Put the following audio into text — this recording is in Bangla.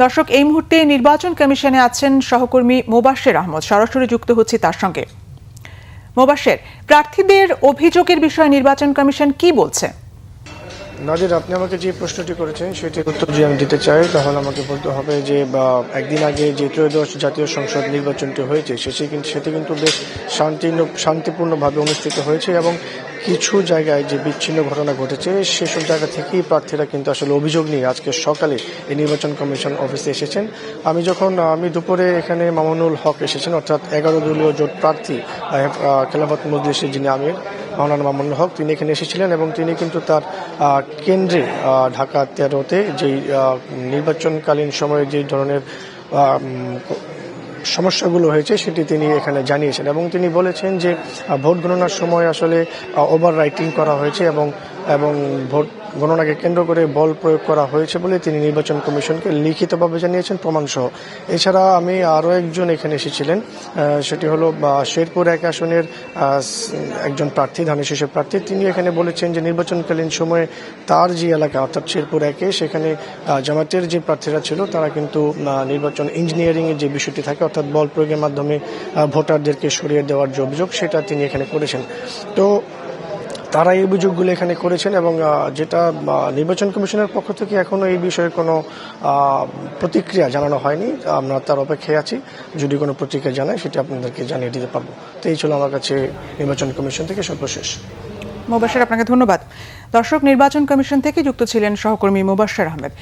দর্শক, এই মুহূর্তে নির্বাচন কমিশনে আছেন সহকর্মী মোবাশ্বের আহমদ। সরাসরি যুক্ত হচ্ছে তার সঙ্গে। মোবাশ্বের, প্রার্থীদের অভিযোগের বিষয়ে নির্বাচন কমিশন কি বলছে? নাজির, আপনি আমাকে যে প্রশ্নটি করেছেন সেটির উত্তর যদি আমি দিতে চাই তাহলে আমাকে বলতে হবে যে একদিন আগে যে ত্রয়োদশ জাতীয় সংসদ নির্বাচনটি হয়েছে সেটি কিন্তু বেশ শান্তিপূর্ণভাবে অনুষ্ঠিত হয়েছে এবং কিছু জায়গায় যে বিচ্ছিন্ন ঘটনা ঘটেছে সেসব জায়গা থেকেই প্রার্থীরা কিন্তু আসলে অভিযোগ নিয়ে আজকে সকালে এই নির্বাচন কমিশন অফিসে এসেছেন। আমি দুপুরে এখানে মামুনুল হক এসেছেন, অর্থাৎ 11 দলীয় জোট প্রার্থী খেলাফত মজলিসের যিনি আমির মাওলানা মামুনুল হক, তিনি এখানে এসেছিলেন এবং তিনি কিন্তু তার কেন্দ্রে ঢাকা 13-তে যেই নির্বাচনকালীন সময়ে যে ধরনের সমস্যাগুলো হয়েছে সেটি তিনি এখানে জানিয়েছেন এবং তিনি বলেছেন যে ভোট গণনার সময় আসলে ওভার রাইটিং করা হয়েছে এবং ভোট গণনাকে কেন্দ্র করে বল প্রয়োগ করা হয়েছে বলে তিনি নির্বাচন কমিশনকে লিখিতভাবে জানিয়েছেন প্রমাণসহ। এছাড়া আমি আরও একজন এখানে এসেছিলেন, সেটি হলো শেরপুর 1 আসনের একজন প্রার্থী, ধানের শীষের প্রার্থী। তিনি এখানে বলেছেন যে নির্বাচনকালীন সময়ে তার যে এলাকা অর্থাৎ শেরপুর 1-এ সেখানে জামাতের যে প্রার্থীরা ছিল তারা কিন্তু নির্বাচন ইঞ্জিনিয়ারিংয়ের যে বিষয়টি থাকে অর্থাৎ বল প্রয়োগের মাধ্যমে ভোটারদেরকে সরিয়ে দেওয়ার যে অভিযোগ সেটা তিনি এখানে করেছেন। তো তারা এই অভিযোগগুলো এখানে করেছেন এবং যেটা নির্বাচন কমিশনের পক্ষ থেকে এখনও এই বিষয়ে কোনো প্রতিক্রিয়া জানানো হয়নি। আমরা তার অপেক্ষায় আছি, যদি কোনো প্রতিক্রিয়া জানায় সেটা আপনাদেরকে জানিয়ে দিতে পারবো। তো এই ছিল আমার কাছে নির্বাচন কমিশন থেকে সর্বশেষ। মোবাশ্বের, আপনাকে ধন্যবাদ। দর্শক, নির্বাচন কমিশন থেকে যুক্ত ছিলেন সহকর্মী মোবাশ্বের আহমেদ।